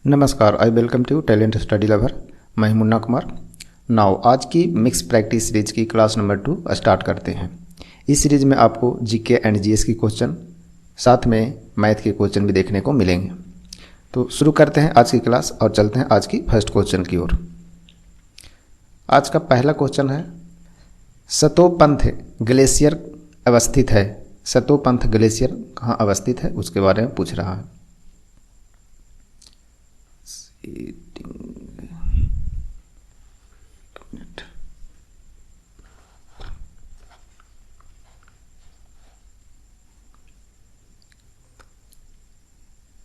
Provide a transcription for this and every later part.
नमस्कार, I welcome to talent study lover. मैं Munna Kumar. Now आज की मिक्स प्रैक्टिस सीरीज की क्लास नंबर 2 स्टार्ट करते हैं। इस सीरीज में आपको जीके एंड जीएस की क्वेश्चन साथ में मैथ के क्वेश्चन भी देखने को मिलेंगे। तो शुरू करते हैं आज की क्लास और चलते हैं आज की फर्स्ट क्वेश्चन की ओर। आज का पहला क्वेश्चन है, सतोपंथ ग्लेशियर अवस्थित है। सतोपंथ ग्लेशियर कहाँ अवस्थित है उसके बारे में पूछ रहा है।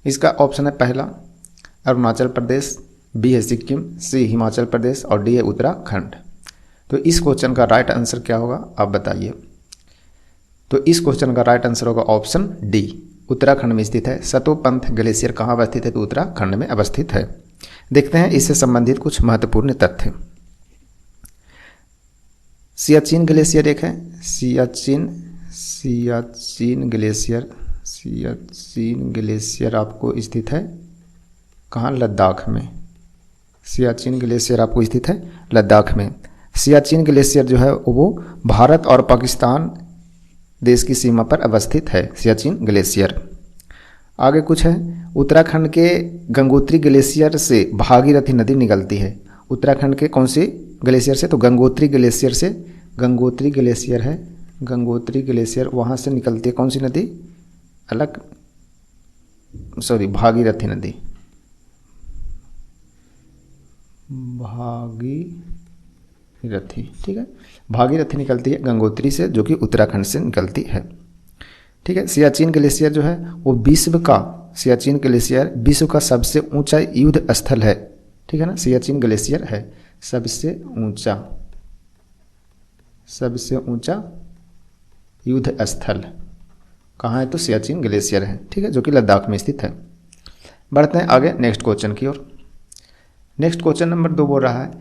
इसका ऑप्शन है पहला अरुणाचल प्रदेश, बी है सिक्किम, सी हिमाचल प्रदेश और डी है उत्तराखंड। तो इस क्वेश्चन का राइट आंसर क्या होगा आप बताइए। तो इस क्वेश्चन का राइट आंसर होगा ऑप्शन डी, उत्तराखंड में स्थित है। सतोपंथ ग्लेशियर कहाँ अवस्थित है तो उत्तराखंड में अवस्थित है। देखते हैं इससे संबंधित कुछ महत्वपूर्ण तथ्य। सियाचिन ग्लेशियर एक है, सियाचिन ग्लेशियर आपको स्थित है कहाँ, लद्दाख में। सियाचिन ग्लेशियर आपको स्थित है लद्दाख में। सियाचिन ग्लेशियर जो है वो भारत और पाकिस्तान देश की सीमा पर अवस्थित है सियाचिन ग्लेशियर। आगे कुछ है, उत्तराखंड के गंगोत्री ग्लेशियर से भागीरथी नदी निकलती है। उत्तराखंड के कौन सी ग्लेशियर से, तो गंगोत्री ग्लेशियर से। गंगोत्री ग्लेशियर है, गंगोत्री ग्लेशियर वहाँ से निकलती है कौन सी नदी, भागीरथी नदी। भागीरथी, ठीक है, भागीरथी निकलती है गंगोत्री से जो कि उत्तराखंड से निकलती है। ठीक है, सियाचिन ग्लेशियर जो है वो सियाचिन ग्लेशियर विश्व का सबसे ऊंचा युद्ध स्थल है। ठीक है ना, सियाचिन ग्लेशियर है सबसे ऊंचा युद्ध स्थल कहाँ है तो सियाचिन ग्लेशियर है। ठीक है, जो कि लद्दाख में स्थित है। बढ़ते हैं आगे नेक्स्ट क्वेश्चन की ओर। नेक्स्ट क्वेश्चन नंबर 2 बोल रहा है,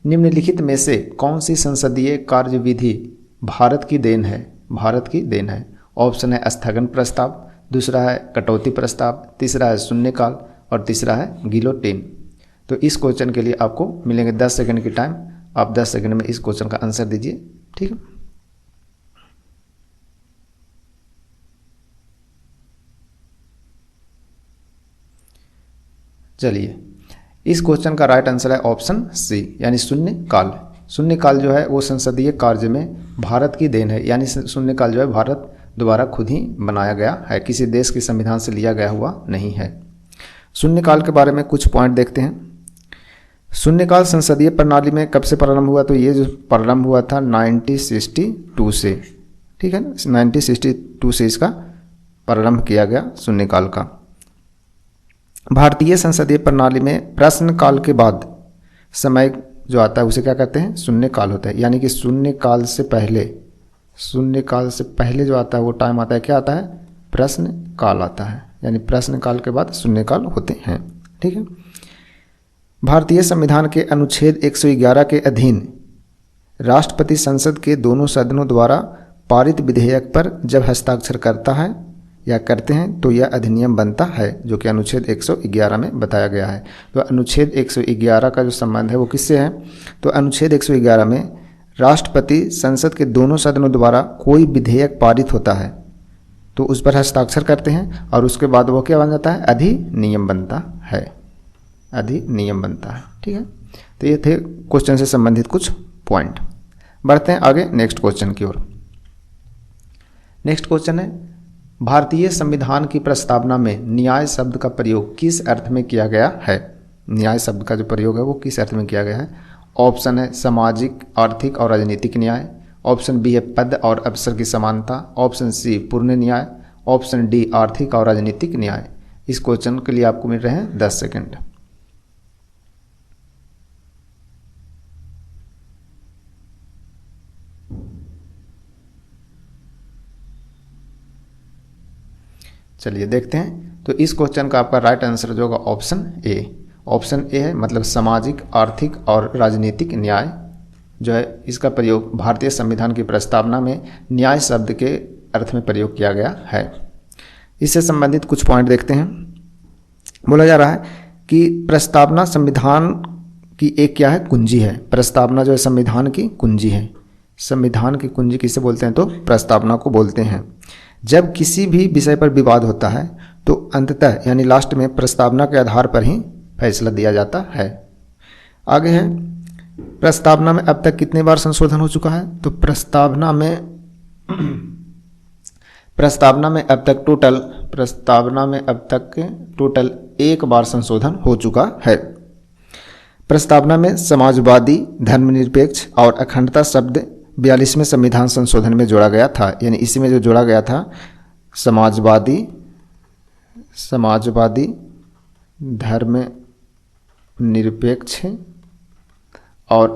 निम्नलिखित में से कौन सी संसदीय कार्यविधि भारत की देन है। ऑप्शन है स्थगन प्रस्ताव, दूसरा है कटौती प्रस्ताव, तीसरा है शून्यकाल और तीसरा है गिलोटिन। तो इस क्वेश्चन के लिए आपको मिलेंगे 10 सेकंड की टाइम। आप 10 सेकंड में इस क्वेश्चन का आंसर दीजिए। ठीक है, चलिए इस क्वेश्चन का राइट आंसर है ऑप्शन सी, यानी शून्यकाल। शून्यकाल जो है वो संसदीय कार्य में भारत की देन है, यानी शून्यकाल जो है भारत द्वारा खुद ही बनाया गया है, किसी देश के संविधान से लिया गया हुआ नहीं है। शून्यकाल के बारे में कुछ पॉइंट देखते हैं। शून्यकाल संसदीय प्रणाली में कब से प्रारंभ हुआ, तो ये जो प्रारंभ हुआ था 1962 से। ठीक है ना, 1962 से इसका प्रारंभ किया गया शून्यकाल का। भारतीय संसदीय प्रणाली में प्रश्नकाल के बाद समय जो आता है उसे क्या कहते हैं, शून्यकाल होता है। यानी कि शून्यकाल से पहले जो आता है वो टाइम आता है, क्या आता है, प्रश्नकाल आता है। यानी प्रश्नकाल के बाद शून्यकाल होते हैं। ठीक है, भारतीय संविधान के अनुच्छेद 111 के अधीन राष्ट्रपति संसद के दोनों सदनों द्वारा पारित विधेयक पर जब हस्ताक्षर करता है या करते हैं तो यह अधिनियम बनता है, जो कि अनुच्छेद 111 में बताया गया है। तो अनुच्छेद 111 का जो संबंध है वो किससे है, तो अनुच्छेद 111 में राष्ट्रपति संसद के दोनों सदनों द्वारा कोई विधेयक पारित होता है तो उस पर हस्ताक्षर करते हैं और उसके बाद वो क्या बन जाता है, अधिनियम बनता है। ठीक है, तो ये थे क्वेश्चन से संबंधित कुछ पॉइंट। बढ़ते हैं आगे नेक्स्ट क्वेश्चन की ओर। नेक्स्ट क्वेश्चन है, भारतीय संविधान की प्रस्तावना में न्याय शब्द का प्रयोग किस अर्थ में किया गया है। न्याय शब्द का जो प्रयोग है वो किस अर्थ में किया गया है। ऑप्शन है सामाजिक, आर्थिक और राजनीतिक न्याय। ऑप्शन बी है पद और अवसर की समानता। ऑप्शन सी पूर्ण न्याय। ऑप्शन डी आर्थिक और राजनीतिक न्याय। इस क्वेश्चन के लिए आपको मिल रहे हैं 10 सेकंड। चलिए देखते हैं। तो इस क्वेश्चन का आपका राइट आंसर जो होगा ऑप्शन ए। ऑप्शन ए है, मतलब सामाजिक, आर्थिक और राजनीतिक न्याय जो है इसका प्रयोग भारतीय संविधान की प्रस्तावना में न्याय शब्द के अर्थ में प्रयोग किया गया है। इससे संबंधित कुछ पॉइंट देखते हैं। बोला जा रहा है कि प्रस्तावना संविधान की एक क्या है, कुंजी है। प्रस्तावना जो है संविधान की कुंजी है। संविधान की कुंजी किसे बोलते हैं, तो प्रस्तावना को बोलते हैं। जब किसी भी विषय पर विवाद होता है तो अंततः यानी लास्ट में प्रस्तावना के आधार पर ही फैसला दिया जाता है। आगे है, प्रस्तावना में अब तक कितने बार संशोधन हो चुका है, तो प्रस्तावना में अब तक टोटल 1 बार संशोधन हो चुका है। प्रस्तावना में समाजवादी, धर्मनिरपेक्ष और अखंडता शब्द 42वें संविधान संशोधन में जोड़ा गया था। यानी इसी में जो जोड़ा गया था समाजवादी, धर्मनिरपेक्ष और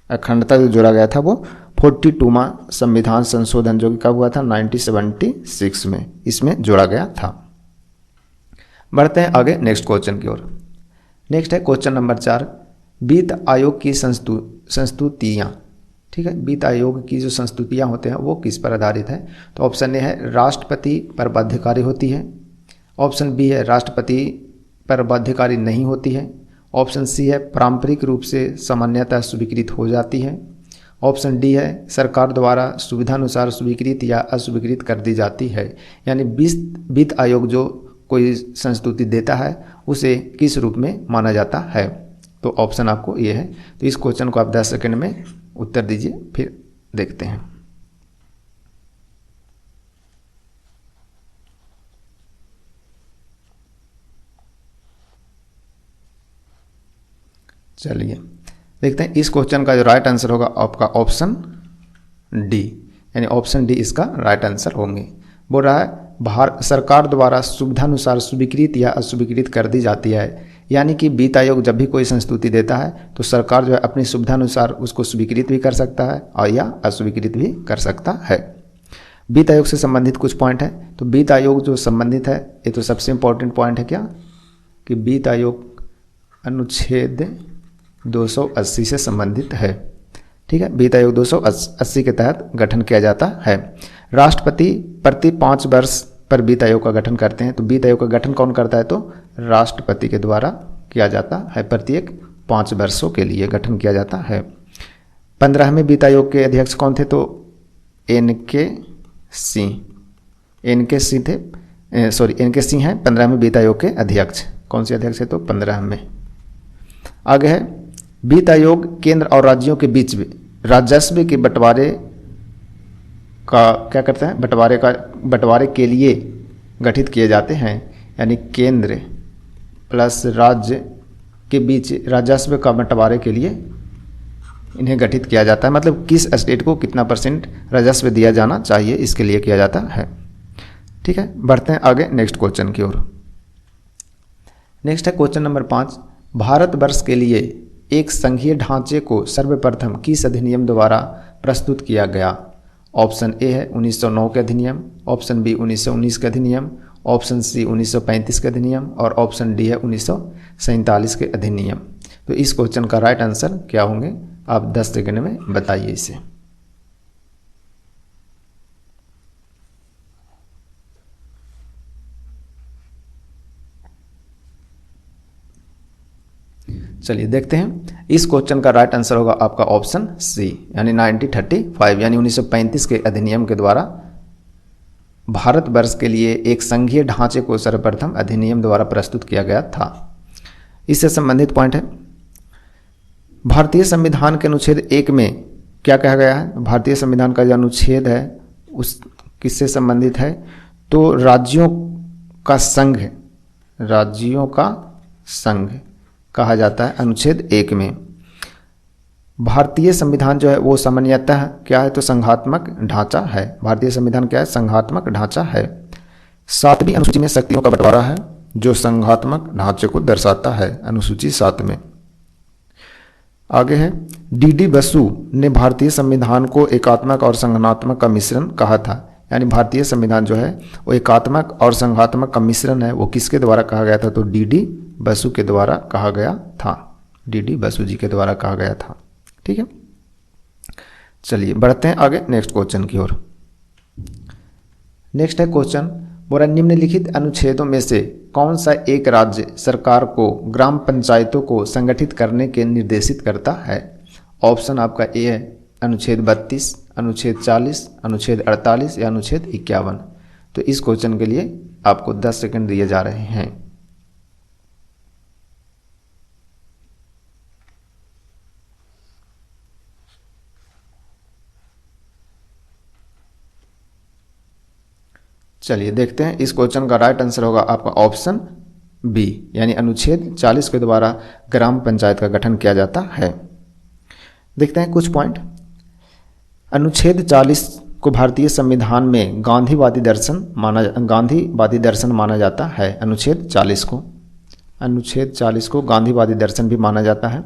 अखंडता जो जोड़ा गया था वो 42वां संविधान संशोधन जो कि कब हुआ था, 1976 में इसमें जोड़ा गया था। बढ़ते हैं आगे नेक्स्ट क्वेश्चन की ओर। नेक्स्ट है क्वेश्चन नंबर 4, वित्त आयोग की संस्तुतियाँ। ठीक है, वित्त आयोग की जो संस्तुतियाँ होते हैं वो किस पर आधारित है, तो ऑप्शन ए है राष्ट्रपति पर बाध्यकारी होती है, ऑप्शन बी है राष्ट्रपति पर बाध्यकारी नहीं होती है, ऑप्शन सी है पारंपरिक रूप से सामान्यतः स्वीकृत हो जाती है, ऑप्शन डी है सरकार द्वारा सुविधानुसार स्वीकृत या अस्वीकृत कर दी जाती है। यानी वित्त आयोग जो कोई संस्तुति देता है उसे किस रूप में माना जाता है, तो ऑप्शन आपको ये है। तो इस क्वेश्चन को आप 10 सेकंड में उत्तर दीजिए, फिर देखते हैं। चलिए देखते हैं, इस क्वेश्चन का जो राइट आंसर होगा आपका ऑप्शन डी, यानी ऑप्शन डी इसका राइट आंसर होंगे। बोल रहा है सरकार द्वारा सुविधानुसार स्वीकृत या अस्वीकृत कर दी जाती है। यानी कि वित्त आयोग जब भी कोई संस्तुति देता है तो सरकार जो है अपनी सुविधानुसार उसको स्वीकृत भी कर सकता है और या अस्वीकृत भी कर सकता है। वित्त आयोग से संबंधित कुछ पॉइंट है, तो वित्त आयोग जो संबंधित है ये तो सबसे इम्पोर्टेंट पॉइंट है क्या, कि वित्त आयोग अनुच्छेद 280 से संबंधित है। ठीक है, वित्त आयोग 280 के तहत गठन किया जाता है। राष्ट्रपति प्रति 5 वर्ष पर वित्त आयोग का गठन करते हैं, तो वित्त आयोग का गठन कौन करता है, तो राष्ट्रपति के द्वारा किया जाता है। प्रत्येक 5 वर्षों के लिए गठन किया जाता है। 15वें वित्त आयोग के अध्यक्ष कौन थे, तो एन.के. सिंह हैं 15वें वित्त आयोग के अध्यक्ष। कौन से अध्यक्ष है, तो 15वें। आगे है, वित्त आयोग केंद्र और राज्यों के बीच राजस्व के बंटवारे का क्या करते हैं, बंटवारे के लिए गठित किए जाते हैं। यानी केंद्र प्लस राज्य के बीच राजस्व का बंटवारे के लिए इन्हें गठित किया जाता है। मतलब किस स्टेट को कितना % राजस्व दिया जाना चाहिए, इसके लिए किया जाता है। ठीक है, बढ़ते हैं आगे नेक्स्ट क्वेश्चन की ओर। नेक्स्ट है क्वेश्चन नंबर 5, भारतवर्ष के लिए एक संघीय ढांचे को सर्वप्रथम किस अधिनियम द्वारा प्रस्तुत किया गया। ऑप्शन ए है 1909 के अधिनियम, ऑप्शन बी 1919 के अधिनियम, ऑप्शन सी 1935 के अधिनियम और ऑप्शन डी है 1947 के अधिनियम। तो इस क्वेश्चन का राइट आंसर क्या होंगे, आप 10 सेकंड में बताइए इसे। चलिए देखते हैं, इस क्वेश्चन का राइट आंसर होगा आपका ऑप्शन सी, यानी 1935 यानी 1935 के अधिनियम के द्वारा भारतवर्ष के लिए एक संघीय ढांचे को सर्वप्रथम अधिनियम द्वारा प्रस्तुत किया गया था। इससे संबंधित पॉइंट है, भारतीय संविधान के अनुच्छेद 1 में क्या कहा गया है। भारतीय संविधान का जो अनुच्छेद है उस किससे संबंधित है, तो राज्यों का संघ कहा जाता है अनुच्छेद 1 में। भारतीय संविधान जो है वो सामान्यतः क्या है, तो संघात्मक ढांचा है। भारतीय संविधान क्या है, संघात्मक ढांचा है। 7वीं अनुसूची में शक्तियों का बंटवारा है जो संघात्मक ढांचे को दर्शाता है, अनुसूची 7 में। आगे है, डी बसु ने भारतीय संविधान को एकात्मक और संघात्मक का मिश्रण कहा था। यानी भारतीय संविधान जो है वो एकात्मक और संघात्मक का मिश्रण है, वो किसके द्वारा कहा गया था, तो डी बसु के द्वारा कहा गया था। डी बसु जी के द्वारा कहा गया था। ठीक है, चलिए बढ़ते हैं आगे नेक्स्ट क्वेश्चन की ओर। नेक्स्ट है क्वेश्चन, बोला निम्नलिखित अनुच्छेदों में से कौन सा एक राज्य सरकार को ग्राम पंचायतों को संगठित करने के निर्देशित करता है? ऑप्शन आपका ए है अनुच्छेद 32, अनुच्छेद 40, अनुच्छेद 48 या अनुच्छेद 51। तो इस क्वेश्चन के लिए आपको 10 सेकंड दिए जा रहे हैं। चलिए देखते हैं, इस क्वेश्चन का राइट आंसर होगा आपका ऑप्शन बी, यानी अनुच्छेद 40 के द्वारा ग्राम पंचायत का गठन किया जाता है। देखते हैं कुछ पॉइंट। अनुच्छेद 40 को भारतीय संविधान में गांधीवादी दर्शन माना जाता है। अनुच्छेद 40 को गांधीवादी दर्शन भी माना जाता है।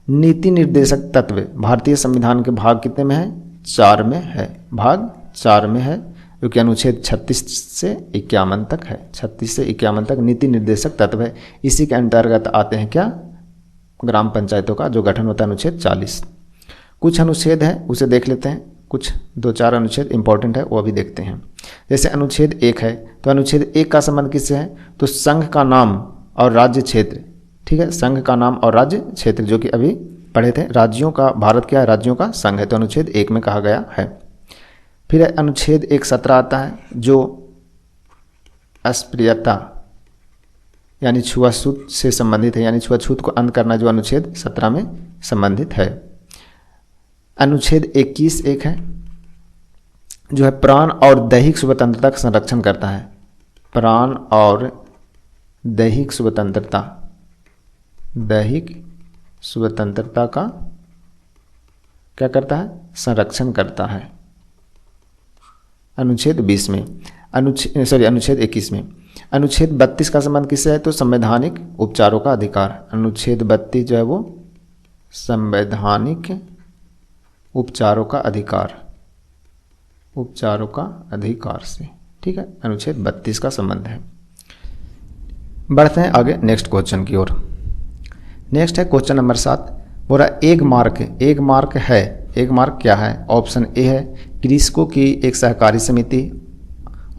नीति निर्देशक तत्व भारतीय संविधान के भाग कितने में है? 4 में है, भाग 4 में है, क्योंकि अनुच्छेद 36 से 51 तक है। 36 से 51 तक नीति निर्देशक तत्व है। इसी के अंतर्गत आते हैं क्या? ग्राम पंचायतों का जो गठन होता है अनुच्छेद 40। कुछ अनुच्छेद है उसे देख लेते हैं, कुछ 2-4 अनुच्छेद इंपॉर्टेंट है वो अभी देखते हैं। जैसे अनुच्छेद 1 है, तो अनुच्छेद 1 का संबंध किससे है? तो संघ का नाम और राज्य क्षेत्र, ठीक है, संघ का नाम और राज्य क्षेत्र, जो कि अभी पढ़े थे। राज्यों का, भारत क्या है? राज्यों का संघ है, तो अनुच्छेद 1 में कहा गया है। फिर अनुच्छेद 117 आता है जो अस्पृश्यता यानी छुआछूत से संबंधित है, यानी छुआछूत को अंत करना, जो अनुच्छेद 17 में संबंधित है। अनुच्छेद 21 एक है जो है प्राण और दैहिक स्वतंत्रता का संरक्षण करता है। प्राण और दैहिक स्वतंत्रता का क्या करता है? संरक्षण करता है। अनुच्छेद 20 में, अनुच्छेद 21 में। अनुच्छेद 32 का संबंध किससे है? तो संवैधानिक उपचारों का अधिकार। अनुच्छेद 32 जो है वो संवैधानिक उपचारों का अधिकार से, ठीक है, अनुच्छेद 32 का संबंध है। बढ़ते हैं आगे नेक्स्ट क्वेश्चन की ओर। नेक्स्ट है क्वेश्चन नंबर 7। बोला एक मार्क है। एक मार्क क्या है? ऑप्शन ए है कृषकों की एक सहकारी समिति,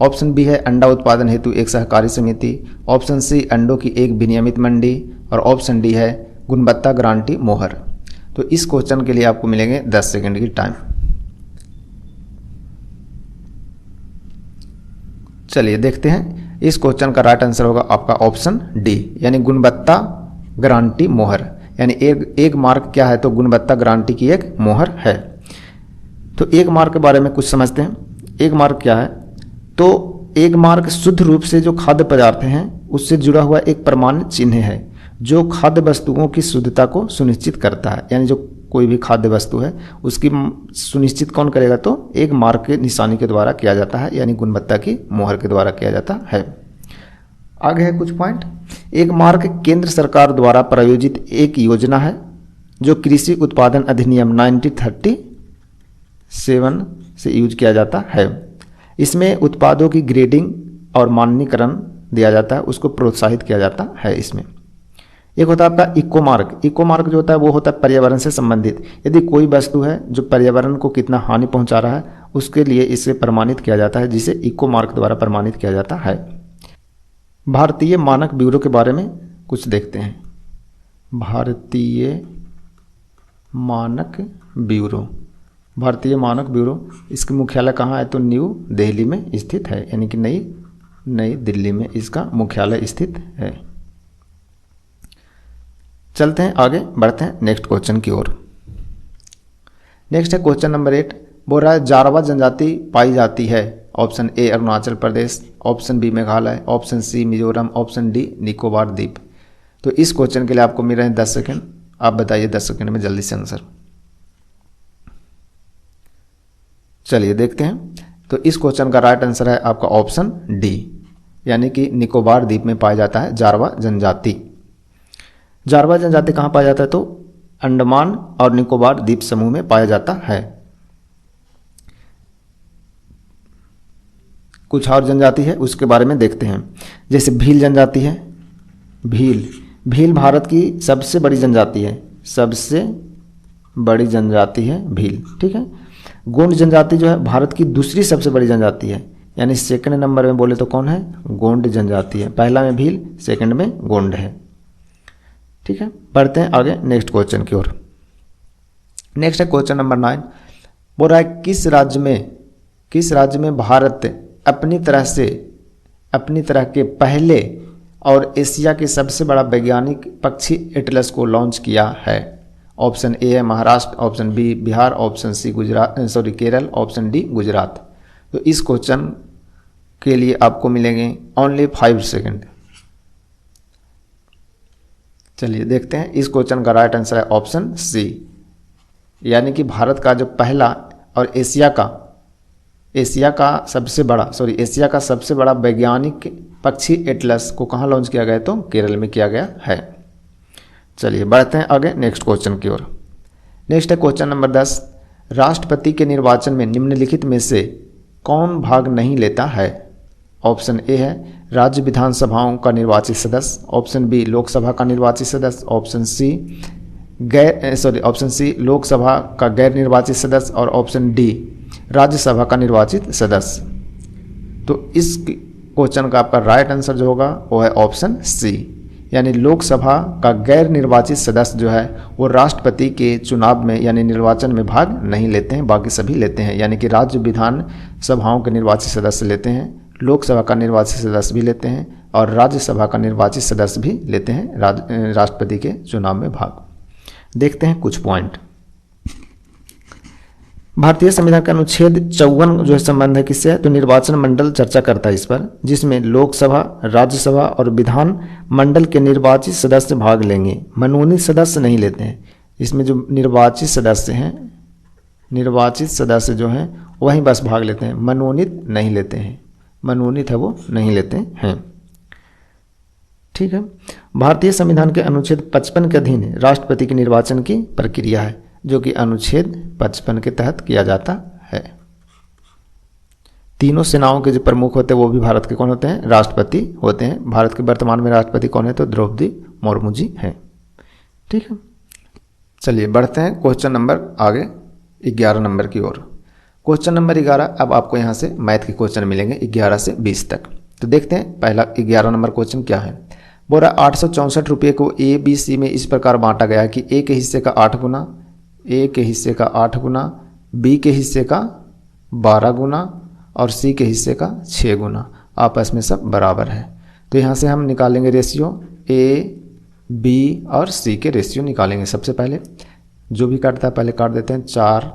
ऑप्शन बी है अंडा उत्पादन हेतु एक सहकारी समिति, ऑप्शन सी अंडों की एक विनियमित मंडी, और ऑप्शन डी है गुणवत्ता गारंटी मोहर। तो इस क्वेश्चन के लिए आपको मिलेंगे 10 सेकंड की टाइम। चलिए देखते हैं, इस क्वेश्चन का राइट आंसर होगा आपका ऑप्शन डी, यानी गुणवत्ता गारंटी मोहर। यानी एक मार्क क्या है? तो गुणवत्ता गारंटी की एक मोहर है। तो एक मार्क के बारे में कुछ समझते हैं। एक मार्क क्या है? तो एक मार्क शुद्ध रूप से जो खाद्य पदार्थ हैं उससे जुड़ा हुआ एक प्रमाणित चिन्ह है जो खाद्य वस्तुओं की शुद्धता को सुनिश्चित करता है। यानी जो कोई भी खाद्य वस्तु है उसकी सुनिश्चित कौन करेगा? तो एक मार्क के निशानी के द्वारा किया जाता है, यानी गुणवत्ता की मोहर के द्वारा किया जाता है। आगे है कुछ पॉइंट। एक मार्क केंद्र सरकार द्वारा प्रायोजित एक योजना है जो कृषि उत्पादन अधिनियम 1937 से यूज किया जाता है। इसमें उत्पादों की ग्रेडिंग और मानकीकरण दिया जाता है, उसको प्रोत्साहित किया जाता है। इसमें एक होता है आपका इको मार्क। इको मार्क जो होता है वो होता है पर्यावरण से संबंधित। यदि कोई वस्तु है जो पर्यावरण को कितना हानि पहुंचा रहा है उसके लिए इसे प्रमाणित किया जाता है, जिसे इको मार्क द्वारा प्रमाणित किया जाता है। भारतीय मानक ब्यूरो के बारे में कुछ देखते हैं। भारतीय मानक ब्यूरो इसका मुख्यालय कहाँ है? तो न्यू दिल्ली में स्थित है, यानी कि नई दिल्ली में इसका मुख्यालय स्थित है। चलते हैं आगे, बढ़ते हैं नेक्स्ट क्वेश्चन की ओर। नेक्स्ट है क्वेश्चन नंबर 8। बोल रहा है जारवा जनजाति पाई जाती है। Option A Arunachal Pradesh, option B Meghalaya, option C Mizoram, option D Nicobar द्वीप। तो इस क्वेश्चन के लिए आपको मिल रहे हैं 10 सेकंड। आप बताइए 10 सेकंड में जल्दी से आंसर। चलिए देखते हैं। तो इस क्वेश्चन का राइट आंसर है आपका ऑप्शन डी, यानी कि निकोबार द्वीप में पाया जाता है जारवा जनजाति। जारवा जनजाति कहाँ पाया जाता है? तो अंडमान और निकोबार द्वीप समूह में पाया जाता है। कुछ और जनजाति है उसके बारे में देखते हैं। जैसे भील जनजाति है। भील भारत की सबसे बड़ी जनजाति है, भील, ठीक है। गोंड जनजाति जो है भारत की दूसरी सबसे बड़ी जनजाति है, यानी सेकंड नंबर में बोले तो कौन है, गोंड जनजाति है। पहला में भील, सेकंड में गोंड है। ठीक है, बढ़ते हैं आगे नेक्स्ट क्वेश्चन की ओर। नेक्स्ट है क्वेश्चन नंबर 9। बोल रहा है किस राज्य में भारत अपनी तरह के पहले और एशिया के सबसे बड़ा वैज्ञानिक पक्षी एटलस को लॉन्च किया है। ऑप्शन ए है Maharashtra, option B Bihar, option C Kerala, option D Gujarat. तो इस क्वेश्चन के लिए आपको मिलेंगे ओनली 5 सेकंड। चलिए देखते हैं, इस क्वेश्चन का राइट आंसर है ऑप्शन सी, यानी कि भारत का जो पहला और एशिया का सबसे बड़ा वैज्ञानिक पक्षी एटलस को कहाँ लॉन्च किया गया, तो केरल में किया गया है। चलिए बढ़ते हैं आगे नेक्स्ट क्वेश्चन की ओर। नेक्स्ट है क्वेश्चन नंबर 10। राष्ट्रपति के निर्वाचन में निम्नलिखित में से कौन भाग नहीं लेता है। ऑप्शन ए है राज्य विधानसभाओं का निर्वाचित सदस्य, ऑप्शन बी लोकसभा का निर्वाचित सदस्य, ऑप्शन सी लोकसभा का गैर निर्वाचित सदस्य और ऑप्शन डी राज्यसभा का निर्वाचित सदस्य। तो इस क्वेश्चन का आपका राइट आंसर जो होगा वो है ऑप्शन सी, यानी लोकसभा का गैर निर्वाचित सदस्य जो है वो राष्ट्रपति के चुनाव में यानी निर्वाचन में भाग नहीं लेते हैं, बाकी सभी लेते हैं। यानी कि राज्य विधान सभाओं के निर्वाचित सदस्य लेते हैं, लोकसभा का निर्वाचित सदस्य भी लेते हैं और राज्यसभा का निर्वाचित सदस्य भी लेते हैं राष्ट्रपति के चुनाव में भाग। देखते हैं कुछ पॉइंट। भारतीय संविधान का अनुच्छेद 54 जो है संबंध है किससे है, तो निर्वाचन मंडल चर्चा करता है इस पर, जिसमें लोकसभा, राज्यसभा और विधान मंडल के निर्वाचित सदस्य भाग लेंगे, मनोनीत सदस्य नहीं लेते हैं। इसमें जो निर्वाचित सदस्य जो हैं वही बस भाग लेते हैं, मनोनीत नहीं लेते हैं, मनोनीत है वो नहीं लेते हैं। ठीक है, भारतीय संविधान के अनुच्छेद 55 के अधीन राष्ट्रपति के निर्वाचन की प्रक्रिया है, जो कि अनुच्छेद 55 के तहत किया जाता है। तीनों सेनाओं के जो प्रमुख होते हैं वो भी भारत के कौन होते हैं, राष्ट्रपति होते हैं। भारत के वर्तमान में राष्ट्रपति कौन है, तो द्रौपदी मुर्मू जी हैं। ठीक है, चलिए बढ़ते हैं क्वेश्चन नंबर आगे 11 नंबर की ओर। क्वेश्चन नंबर 11, अब आपको यहाँ से मैथ के क्वेश्चन मिलेंगे 11 से 20 तक। तो देखते हैं पहला 11 नंबर क्वेश्चन क्या है। बोल रहा 864 रुपये को ए बी सी में इस प्रकार बांटा गया कि ए के हिस्से का 8 गुना, ए के हिस्से का 8 गुना, बी के हिस्से का 12 गुना और सी के हिस्से का 6 गुना, आपस में सब बराबर है। तो यहाँ से हम निकालेंगे रेशियो, ए बी और सी के रेशियो निकालेंगे। सबसे पहले जो भी काटता है पहले काट देते हैं, 4,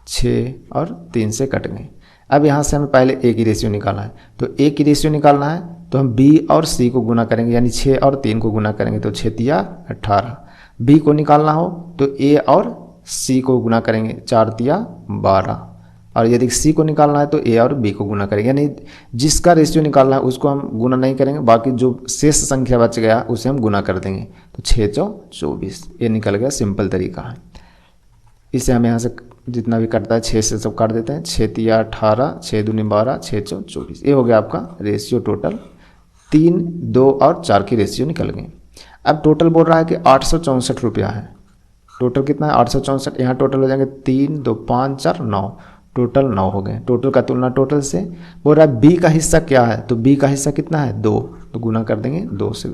6 और 3 से कट गए। अब यहाँ से हमें पहले ए की रेशियो निकालना है, तो ए की रेशियो निकालना है तो हम बी और सी को गुना करेंगे, यानी 6 और 3 को गुना करेंगे तो 6 तिया 18। बी को निकालना हो तो ए और सी को गुना करेंगे, 4 तिया 12। और यदि सी को निकालना है तो ए और बी को गुना करेंगे, यानी जिसका रेशियो निकालना है उसको हम गुना नहीं करेंगे, बाकी जो शेष संख्या बच गया उसे हम गुना कर देंगे। तो 6 चौ 24 ये निकल गया, सिंपल तरीका है। इसे हम यहाँ से जितना भी कटता है 6 से सब काट देते हैं, 6 तिया 18, 6 दूनी 12, 6 चौ 24। ये हो गया आपका रेशियो टोटल। 3, 2 और 4 की रेशियो निकल गई। अब टोटल बोल रहा है कि 864 रुपया है। टोटल कितना है, 864। यहाँ टोटल हो जाएंगे 3, 2, 5, 4, 9, टोटल 9 हो गए। टोटल का तुलना टोटल से। बोल रहा है बी का हिस्सा क्या है, तो बी का हिस्सा कितना है 2, तो गुना कर देंगे, 2 से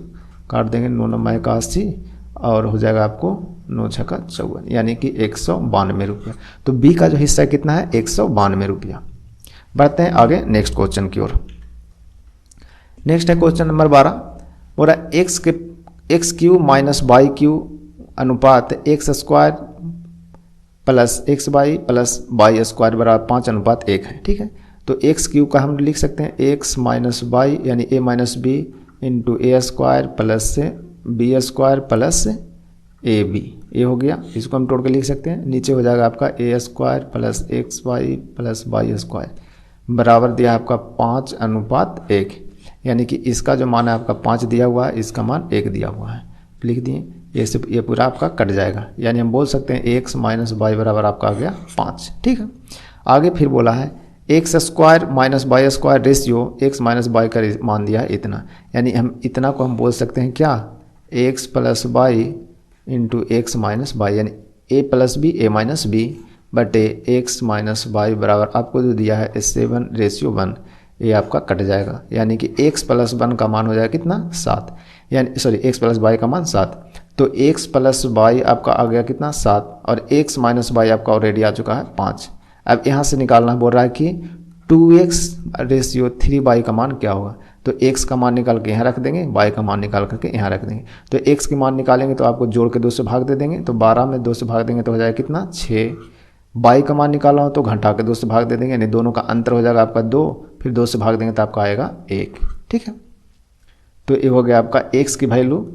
काट देंगे, 9 9 81 और हो जाएगा आपको 9 6 54, यानी कि 192 रुपया। तो बी का जो हिस्सा कितना है 192 रुपया। बढ़ते हैं आगे नेक्स्ट क्वेश्चन की ओर। नेक्स्ट है क्वेश्चन नंबर 12। बोल रहा है x cube minus y cube अनुपात x square plus x y plus y square बराबर 5:1 है। ठीक है, तो एक्स क्यू का हम लिख सकते हैं एक्स माइनस वाई यानी A minus B into A square plus से B square plus A B, ये हो गया। इसको हम तोड़ के लिख सकते हैं, नीचे हो जाएगा आपका a square plus x y plus y square बराबर दिया आपका 5:1, यानी कि इसका जो मान है आपका 5 दिया हुआ है, इसका मान 1 दिया हुआ है। लिख दिए, ये पूरा आपका कट जाएगा, यानी हम बोल सकते हैं एक्स माइनस वाई बराबर आपका आ गया 5। ठीक है, आगे फिर बोला है X square minus Y square ratio X minus Y का मान दिया है इतना, यानी हम इतना को हम बोल सकते हैं क्या, X plus Y into X minus Y, यानी A plus B A minus B बटे एक्स माइनस वाई बराबर आपको जो दिया है 7:1, ये आपका कट जाएगा, यानी कि x प्लस 1 का मान हो जाएगा कितना 7, यानी सॉरी x प्लस वाई का मान 7। तो x प्लस वाई आपका आ गया कितना 7, और x माइनस वाई आपका ऑलरेडी आ चुका है 5। अब यहाँ से निकालना बोल रहा है कि 2x रेशियो 3y का मान क्या होगा। तो x का मान निकाल के यहाँ रख देंगे, y का मान निकाल करके यहाँ रख देंगे। तो x के मान निकालेंगे तो आपको जोड़ के 2 से भाग दे देंगे, तो 12 में 2 से भाग देंगे तो हो जाएगा कितना 6। y का मान निकाला हो तो घटा के 2 से भाग दे देंगे, यानी दोनों का अंतर हो जाएगा आपका 2, फिर 2 से भाग देंगे तो आपका आएगा 1। ठीक है, तो ये हो गया आपका x की वैल्यू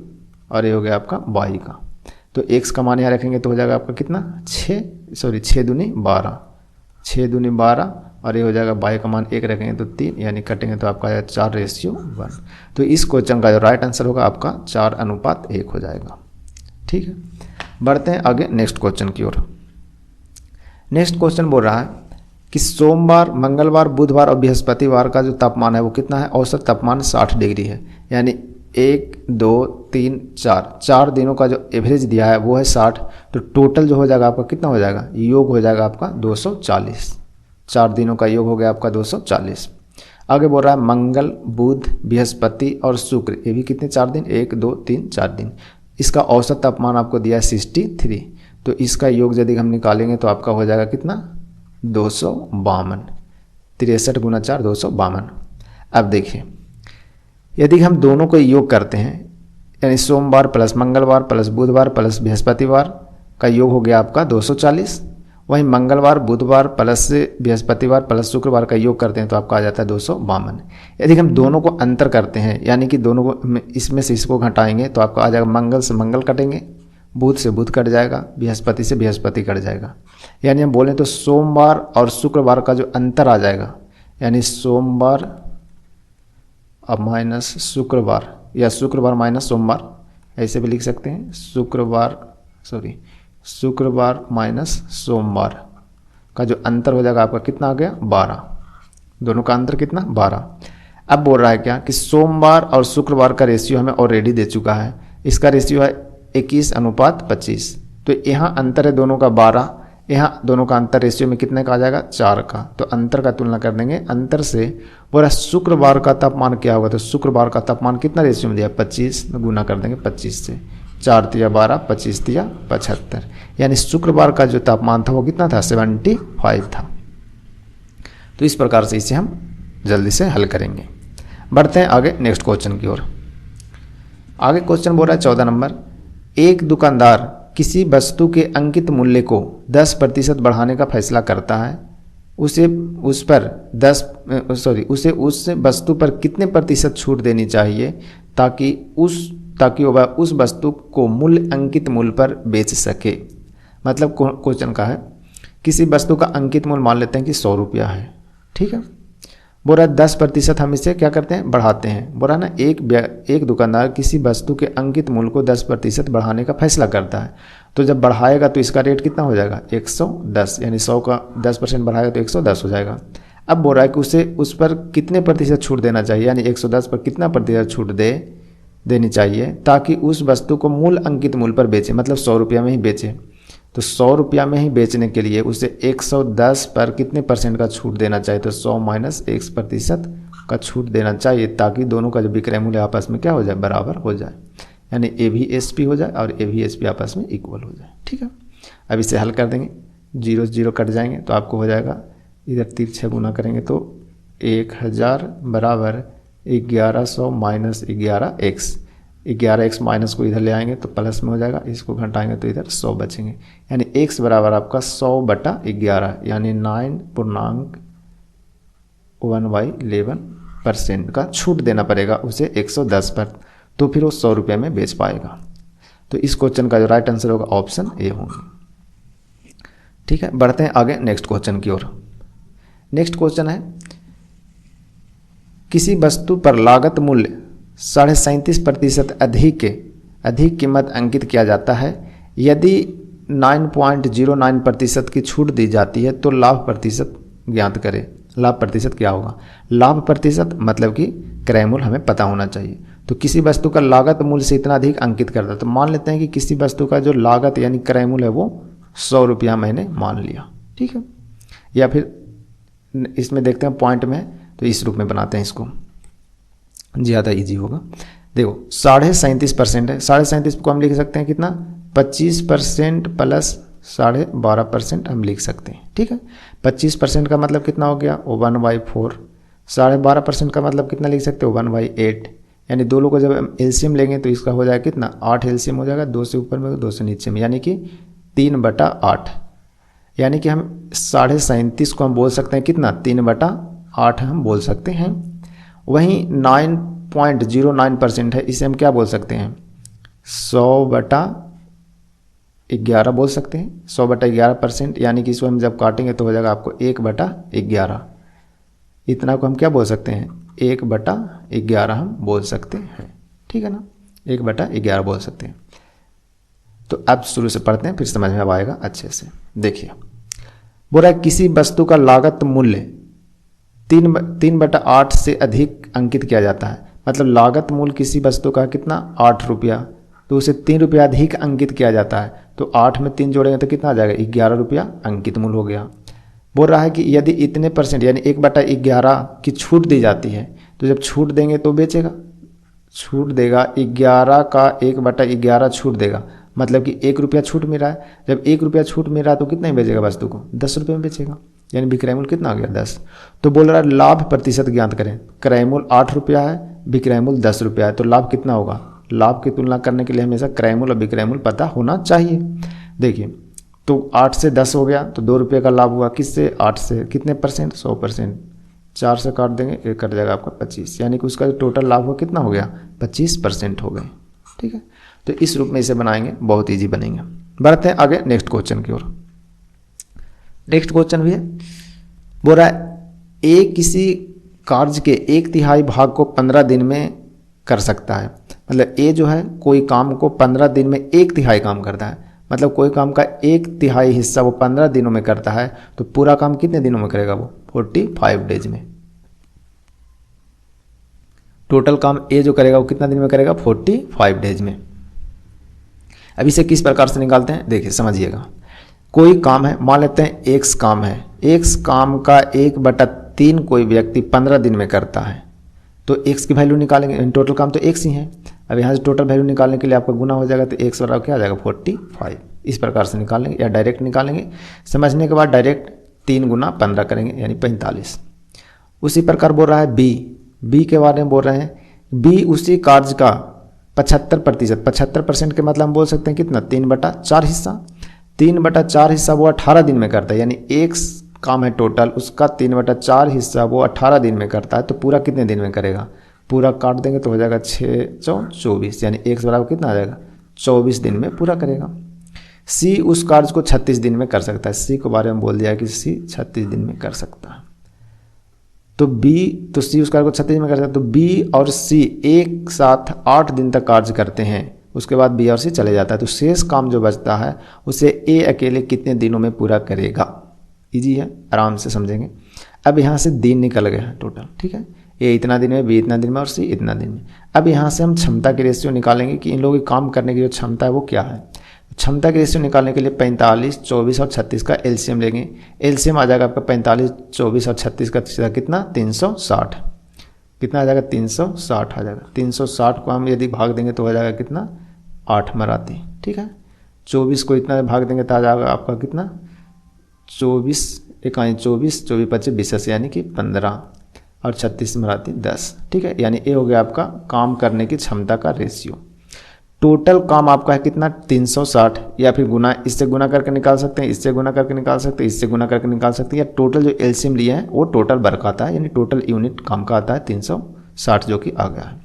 और ये हो गया आपका y का। तो x का मान यहाँ रखेंगे तो हो जाएगा आपका कितना 6 दूनी 12, 6 दूनी 12, और ये हो जाएगा y का मान 1 रखेंगे तो 3, यानी कटेंगे तो आपका आएगा 4:1। तो इस क्वेश्चन का जो राइट आंसर होगा आपका 4:1 हो जाएगा। ठीक है, बढ़ते हैं आगे नेक्स्ट क्वेश्चन की ओर। नेक्स्ट क्वेश्चन बोल रहा है कि सोमवार, मंगलवार, बुधवार और बृहस्पतिवार का जो तापमान है वो कितना है। औसत तापमान 60 डिग्री है, यानी 1 2 3 4 दिनों का जो एवरेज दिया है वो है 60। तो टोटल जो हो जाएगा आपका कितना हो जाएगा, योग हो जाएगा आपका 240। 4 दिनों का योग हो गया आपका 240। आगे बोल रहा है मंगल, बुध, बृहस्पति और शुक्र, ये भी कितने 4 दिन, 1 2 3 4 दिन। इसका औसत तापमान आपको दिया है 63। तो इसका योग यदि हम निकालेंगे तो आपका हो जाएगा कितना 252। 63 गुना 4 252। अब देखिए, यदि हम दोनों को योग करते हैं, यानी सोमवार प्लस मंगलवार प्लस बुधवार प्लस बृहस्पतिवार का योग हो गया आपका 240। वहीं मंगलवार, बुधवार प्लस बृहस्पतिवार प्लस शुक्रवार का योग करते हैं तो आपका आ जाता है 252। यदि हम दोनों को अंतर करते हैं, यानी कि दोनों को इसमें से इसको घटाएंगे तो आपका आ जाएगा मंगल से मंगल कटेंगे, बुध से बुध कट जाएगा, बृहस्पति से बृहस्पति कट जाएगा। यानी हम बोलें तो सोमवार और शुक्रवार का जो अंतर आ जाएगा, यानी सोमवार अब माइनस शुक्रवार, या शुक्रवार माइनस सोमवार, ऐसे भी लिख सकते हैं। शुक्रवार माइनस सोमवार का जो अंतर हो जाएगा आपका कितना आ गया 12। दोनों का अंतर कितना 12। अब बोल रहा है क्या कि सोमवार और शुक्रवार का रेशियो हमें ऑलरेडी दे चुका है। इसका रेशियो है 21:25। तो यहाँ अंतर है दोनों का 12, यहाँ दोनों का अंतर रेशियो में कितने का आ जाएगा 4 का। तो अंतर का तुलना कर देंगे, अंतर से बोला शुक्रवार का तापमान क्या होगा। तो शुक्रवार का तापमान कितना रेशियो में दिया 25, गुना कर देंगे 25 से, 4 तिया 12, 25 तिया 75, यानी शुक्रवार का जो तापमान था वो कितना था 75 था। तो इस प्रकार से इसे हम जल्दी से हल करेंगे। बढ़ते हैं आगे नेक्स्ट क्वेश्चन की ओर। आगे क्वेश्चन बोल रहा है 14 नंबर, एक दुकानदार किसी वस्तु के अंकित मूल्य को 10% बढ़ाने का फैसला करता है। उसे उस वस्तु पर कितने प्रतिशत छूट देनी चाहिए ताकि वह उस वस्तु को मूल्य अंकित मूल्य पर बेच सके। मतलब क्वेश्चन का है किसी वस्तु का अंकित मूल्य मान लेते हैं कि 100 रुपया है, ठीक है। बोल रहा है 10% हम इसे क्या करते हैं बढ़ाते हैं। बोल रहा है ना एक दुकानदार किसी वस्तु के अंकित मूल्य को 10% बढ़ाने का फैसला करता है। तो जब बढ़ाएगा तो इसका रेट कितना हो जाएगा 110, यानी 100 का 10% बढ़ाएगा तो 110 हो जाएगा। अब बोल रहा है कि उसे उस पर कितने प्रतिशत छूट देना चाहिए, यानी 110 पर कितना प्रतिशत छूट देनी चाहिए ताकि उस वस्तु को मूल अंकित मूल्य पर बेचे, मतलब 100 रुपया में ही बेचे। तो 100 रुपया में ही बेचने के लिए उसे 110 पर कितने परसेंट का छूट देना चाहिए। तो 100 माइनस 1% का छूट देना चाहिए ताकि दोनों का जो विक्रय मूल्य आपस में क्या हो जाए बराबर हो जाए, यानी ए भी एस पी हो जाए और ए भी एस पी आपस में इक्वल हो जाए, ठीक है। अब इसे हल कर देंगे, 0 0 कट जाएंगे तो आपको हो जाएगा, इधर 3 गुना करेंगे तो 1000 बराबर 1100 माइनस 11x। 11x माइनस को इधर ले आएंगे तो प्लस में हो जाएगा, इसको घटाएंगे तो इधर 100 बचेंगे, यानी x बराबर आपका 100/11, यानी 9.1/11% का छूट देना पड़ेगा उसे 110 पर, तो फिर वो 100 रुपये में बेच पाएगा। तो इस क्वेश्चन का जो राइट आंसर होगा ऑप्शन ए होंगे, ठीक है। बढ़ते हैं आगे नेक्स्ट क्वेश्चन की ओर। नेक्स्ट क्वेश्चन है किसी वस्तु पर लागत मूल्य 37.5% अधिक कीमत अंकित किया जाता है। यदि 9.09% की छूट दी जाती है तो लाभ प्रतिशत ज्ञात करें। लाभ प्रतिशत क्या होगा, लाभ प्रतिशत मतलब कि क्रय मूल्य हमें पता होना चाहिए। तो किसी वस्तु का लागत मूल्य से इतना अधिक अंकित करता है, तो मान लेते हैं कि किसी वस्तु का जो लागत यानी क्रय मूल्य है वो 100 रुपया मैंने मान लिया, ठीक है। या फिर इसमें देखते हैं पॉइंट में, तो इस रूप में बनाते हैं इसको, ज़्यादा इजी होगा। देखो 37.5% है, 37.5 को हम लिख सकते हैं कितना, 25% प्लस 12.5% हम लिख सकते हैं, ठीक है। 25% का मतलब कितना हो गया, 1/4। 12.5% का मतलब कितना लिख सकते हो, 1/8। यानी दो लोगों को जब हम एलसीएम लेंगे तो इसका हो जाएगा कितना, 8 एलसीएम हो जाएगा, 2 से ऊपर में 2 से नीचे में, यानी कि 3/8। यानी कि हम 37.5 को हम बोल सकते हैं कितना, 3/8 हम बोल सकते हैं। वहीं 9.09% है, इसे हम क्या बोल सकते हैं, 100/11 बोल सकते हैं, 100/11%। यानी कि इसको हम जब काटेंगे तो हो जाएगा आपको 1/11। इतना को हम क्या बोल सकते हैं, 1/11 हम बोल सकते हैं, ठीक है ना, 1/11 बोल सकते हैं। तो अब शुरू से पढ़ते हैं, फिर समझ में अब आएगा अच्छे से। देखिए बोल रहा है किसी वस्तु का लागत मूल्य 3/8 से अधिक अंकित किया जाता है। मतलब लागत मूल्य किसी वस्तु का कितना, 8 रुपया, तो उसे 3 रुपया अधिक अंकित किया जाता है। तो 8 में 3 जोड़ेंगे तो कितना आ जाएगा, 11 रुपया अंकित मूल्य हो गया। बोल रहा है कि यदि इतने % यानी 1/11 की छूट दी जाती है, तो जब छूट देंगे तो बेचेगा, छूट देगा 11 का 1/11 छूट देगा, मतलब कि 1 रुपया छूट मिल रहा है। जब 1 रुपया छूट मिल रहा है तो कितना ही बेचेगा वस्तु को, 10 रुपये में बेचेगा, यानी विक्रय मूल्य कितना आ गया, 10। तो बोल रहा है लाभ प्रतिशत ज्ञात करें। क्रय मूल्य 8 रुपया है, विक्रय मूल्य 10 रुपया है, तो लाभ कितना होगा। लाभ की तुलना करने के लिए हमेशा क्रय मूल्य और विक्रय मूल्य पता होना चाहिए। देखिए तो 8 से 10 हो गया तो 2 रुपये का लाभ हुआ, किससे, 8 से, कितने %, 100%। 4 से काट देंगे, एक कट जाएगा आपका 25, यानी कि उसका जो टोटल लाभ हुआ कितना हो गया, 25% हो गए, ठीक है। तो इस रूप में इसे बनाएंगे, बहुत ईजी बनेंगे। बढ़ते हैं आगे नेक्स्ट क्वेश्चन की ओर। नेक्स्ट क्वेश्चन भी है, बोल रहा है ए किसी कार्य के 1/3 भाग को 15 दिन में कर सकता है। मतलब ए जो है कोई काम को 15 दिन में 1/3 काम करता है, मतलब कोई काम का 1/3 हिस्सा वो 15 दिनों में करता है, तो पूरा काम कितने दिनों में करेगा वो, 45 डेज में। टोटल काम ए जो करेगा वो कितना दिन में करेगा, 45 डेज में। अब इसे किस प्रकार से निकालते हैं, देखिए समझिएगा। कोई काम है, मान लेते हैं एक्स काम है, एक्स काम का 1/3 कोई व्यक्ति 15 दिन में करता है, तो एक्स की वैल्यू निकालेंगे, टोटल काम तो एक्स ही है। अब यहाँ से टोटल वैल्यू निकालने के लिए आपका गुना हो जाएगा, तो एक्स बराबर क्या आ जाएगा, 45। इस प्रकार से निकालेंगे या डायरेक्ट निकालेंगे। समझने के बाद डायरेक्ट 3 गुना 15 करेंगे, यानी 45। उसी प्रकार बोल रहा है बी के बारे में बोल रहे हैं, बी उसी कार्य का 75%, 75% के मतलब हम बोल सकते हैं कितना, 3/4 हिस्सा। 3/4 हिस्सा वो 18 दिन में करता है, यानी एक काम है टोटल, उसका 3/4 हिस्सा वो 18 दिन में करता है, तो पूरा कितने दिन में करेगा, पूरा काट देंगे तो हो जाएगा 6×4 = 24, यानी x बराबर कितना आ जाएगा, 24 दिन में पूरा करेगा। सी उस कार्य को 36 दिन में कर सकता है, सी के बारे में बोल दिया कि सी 36 दिन में कर सकता है। तो सी उस कार्य को 36 दिन में कर सकता है, तो बी और सी एक साथ 8 दिन तक कार्य करते हैं, उसके बाद बी और सी चले जाता है, तो शेष काम जो बचता है उसे ए अकेले कितने दिनों में पूरा करेगा। इजी है, आराम से समझेंगे। अब यहाँ से दिन निकल गया है टोटल, ठीक है, ए इतना दिन में, बी इतना दिन में और सी इतना दिन में। अब यहाँ से हम क्षमता की रेशियो निकालेंगे कि इन लोगों की काम करने की जो क्षमता है वो क्या है। क्षमता की रेशियो निकालने के लिए 45, 24 और 36 का एलसीएम लेंगे। एलसीएम आ जाएगा आपका 45, 24 और 36 का कितना, 360। कितना आ जाएगा, 360 आ जाएगा। 360 को हम यदि भाग देंगे तो हो जाएगा कितना, 8 मराती, ठीक है। 24 को इतना भाग देंगे तो आ जाएगा आपका कितना, 24 × 24, 24 × 25 20, यानी कि 15 और 36 मराती 10, ठीक है। यानी ये हो गया आपका काम करने की क्षमता का रेशियो। टोटल काम आपका है कितना, 360, या फिर गुना, इससे गुना करके निकाल सकते हैं, इससे गुना करके निकाल सकते हैं, इससे गुना करके निकाल सकते हैं, या टोटल जो एलसीएम लिया है वो टोटल वर्क आता है, यानी टोटल यूनिट काम का आता है 360, जो कि आ गया है।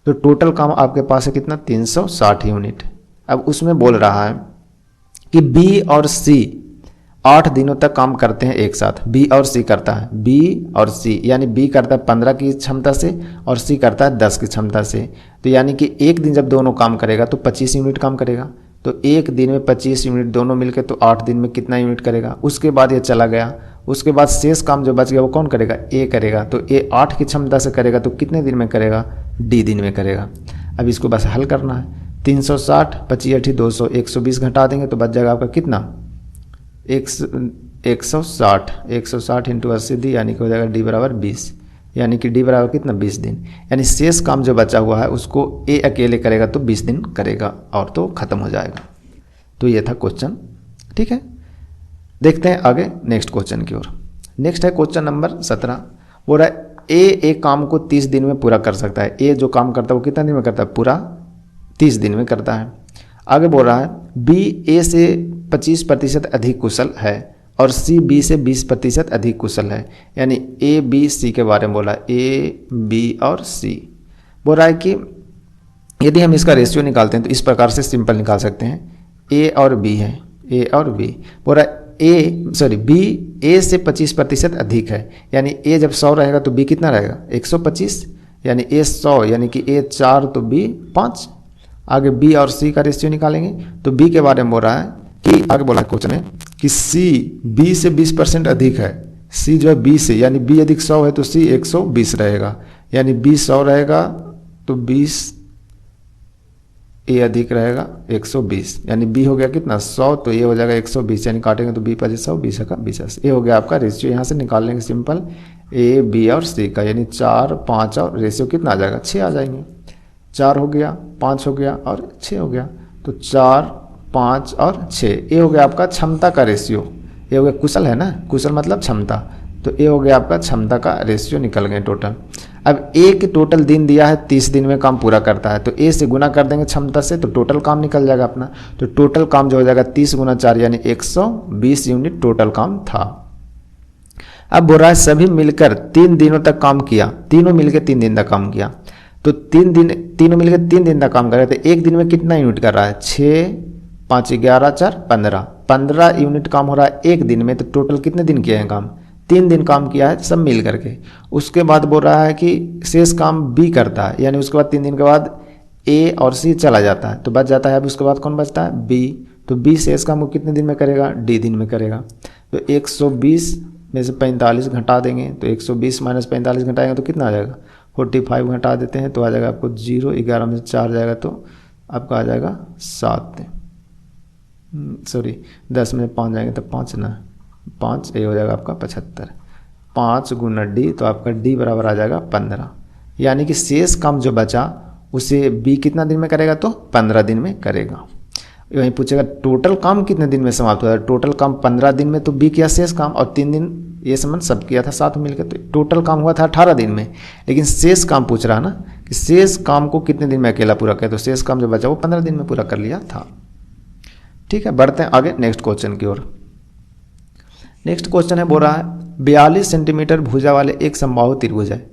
तो टोटल काम आपके पास है कितना, 360 यूनिट। अब उसमें बोल रहा है कि बी और सी 8 दिनों तक काम करते हैं एक साथ। बी और सी करता है, बी और सी, यानी बी करता है 15 की क्षमता से और सी करता है 10 की क्षमता से। तो यानी कि एक दिन जब दोनों काम करेगा तो 25 यूनिट काम करेगा। तो एक दिन में 25 यूनिट दोनों मिलकर, तो 8 दिन में कितना यूनिट करेगा। उसके बाद ये चला गया, उसके बाद शेष काम जो बच गया वो कौन करेगा, ए करेगा। तो ए 8 की क्षमता से करेगा, तो कितने दिन में करेगा, डी दिन में करेगा। अब इसको बस हल करना है। 360, 25 8 200, 120 घटा देंगे तो बच जाएगा आपका कितना, 160 × 80 दी, यानी कि हो जाएगा डी बराबर 20। यानी कि डी बराबर कितना 20 दिन, यानी शेष काम जो बचा हुआ है उसको ए अकेले करेगा तो 20 दिन करेगा और तो ख़त्म हो जाएगा। तो ये था क्वेश्चन। ठीक है, देखते हैं आगे नेक्स्ट क्वेश्चन की ओर। नेक्स्ट है क्वेश्चन नंबर 17। बोल रहा है ए एक काम को 30 दिन में पूरा कर सकता है। ए जो काम करता है वो कितना दिन में करता है, पूरा 30 दिन में करता है। आगे बोल रहा है बी ए से 25% अधिक कुशल है और सी बी से 20% अधिक कुशल है। यानी ए बी सी के बारे में बोला, ए बी और सी। बोल रहा है कि यदि हम इसका रेशियो निकालते हैं तो इस प्रकार से सिंपल निकाल सकते हैं, ए और बी है, ए और बी। बोल रहा है बी ए से 25% अधिक है, यानी ए जब 100 रहेगा तो बी कितना रहेगा 125, यानी ए 100 यानी कि ए 4 तो बी 5। आगे बी और सी का रेशियो निकालेंगे तो बी के बारे में बोल रहा है कि आगे बोला क्वेश्चन है कि सी बी से 20% अधिक है। सी जो है बी से, यानी बी यदि 100 है तो सी 120 रहेगा, यानी बी 100 रहेगा तो 20 ए अधिक रहेगा 120, यानी बी हो गया कितना 100 तो ए हो जाएगा 120, यानी काटेंगे तो बी 25 20 का 20। ये हो गया आपका रेशियो। यहाँ से निकाल लेंगे सिंपल ए बी और सी का, यानी 4 5 और रेशियो कितना आ जाएगा 6 आ जाएंगे। 4 हो गया, 5 हो गया और 6 हो गया, तो 4 5 और 6। ये हो गया आपका क्षमता का रेशियो। ये हो गया कुशल है ना, कुशल मतलब क्षमता, तो ये हो गया आपका क्षमता का रेशियो निकल गए टोटल। अब ए के टोटल दिन दिया है 30 दिन में काम पूरा करता है, तो ए से गुना कर देंगे क्षमता से तो टोटल काम निकल जाएगा अपना। तो टोटल काम जो हो जाएगा 30 × 4 यानी 120 यूनिट टोटल काम था। अब बोल रहा है सभी मिलकर 3 दिनों तक काम किया, तीनों मिलकर 3 दिन तक काम किया। तो तीनों मिलकर 3 दिन तक काम कर रहे थे, एक दिन में कितना यूनिट कर रहा है 6 5 11 4 15 यूनिट काम हो रहा है एक दिन में। तो टोटल कितने दिन किए हैं काम, 3 दिन काम किया है सब मिल करके। उसके बाद बोल रहा है कि शेष काम बी करता है, यानी उसके बाद 3 दिन के बाद ए और सी चला जाता है तो बच जाता है। अब उसके बाद कौन बचता है बी, तो बी शेष काम को कितने दिन में करेगा डी दिन में करेगा। तो 120 में से 45 घटा देंगे तो 120 - 45 घटाएंगे तो कितना आ जाएगा 45 घटा देते हैं तो आ जाएगा आपको 0, 11 में से 4 जाएगा तो आपका आ जाएगा 7, सॉरी 10 में 5 जाएंगे तो 5 ना 5, ये हो जाएगा आपका 75। 5 × डी तो आपका डी बराबर आ जाएगा 15, यानी कि शेष काम जो बचा उसे बी कितना दिन में करेगा तो 15 दिन में करेगा। वहीं पूछेगा टोटल काम कितने दिन में समाप्त हुआ है, टोटल काम 15 दिन में तो बी किया शेष काम और 3 दिन ये संबंध सब किया था साथ में मिलकर, तो टोटल काम हुआ था 18 दिन में। लेकिन शेष काम पूछ रहा है ना कि शेष काम को कितने दिन में अकेला पूरा किया, तो शेष काम जो बचा वो 15 दिन में पूरा कर लिया था। ठीक है, बढ़ते हैं आगे नेक्स्ट क्वेश्चन की ओर। नेक्स्ट क्वेश्चन है बोल रहा है 42 सेंटीमीटर भुजा वाले एक समबाहु त्रिभुज है।